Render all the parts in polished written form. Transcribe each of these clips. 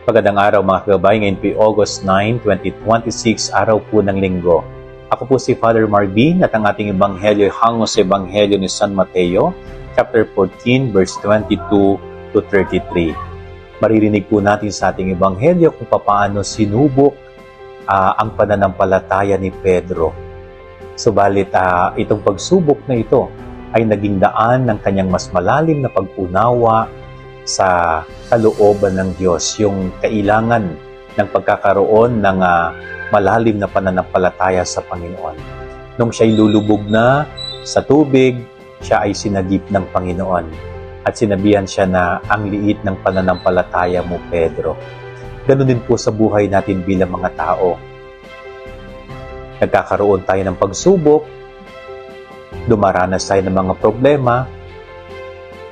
Magandang araw mga kagabay, ngayon po August 9, 2026, araw po ng linggo. Ako po si Father Marvin at ang ating ebanghelyo ay hango sa ebanghelyo ni San Mateo, chapter 14, verse 22 to 33. Maririnig po natin sa ating ebanghelyo kung paano sinubok ang pananampalataya ni Pedro. Subalit itong pagsubok na ito ay naging daan ng kanyang mas malalim na pag-unawa sa kalooban ng Diyos, yung kailangan ng pagkakaroon ng malalim na pananampalataya sa Panginoon. Nung siya'y lulubog na sa tubig, siya ay sinagip ng Panginoon at sinabihan siya na ang liit ng pananampalataya mo, Pedro. Ganun din po sa buhay natin bilang mga tao. Nagkakaroon tayo ng pagsubok, dumaranas tayo ng mga problema.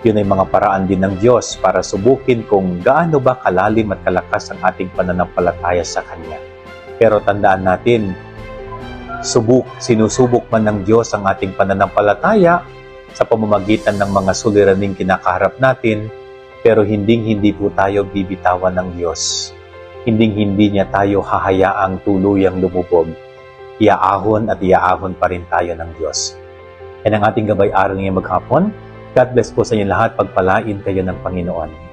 Yun ay mga paraan din ng Diyos para subukin kung gaano ba kalalim at kalakas ang ating pananampalataya sa Kanya. Pero tandaan natin, sinusubok man ng Diyos ang ating pananampalataya sa pamamagitan ng mga suliraning kinakaharap natin, pero hindi po tayo bibitawan ng Diyos. Hindi niya tayo hahayaang tuluyang lumubog. Iaahon at iaahon pa rin tayo ng Diyos. Yan ang ating gabay-aral ngayong maghapon. God bless po sa inyo lahat. Pagpalain kayo ng Panginoon.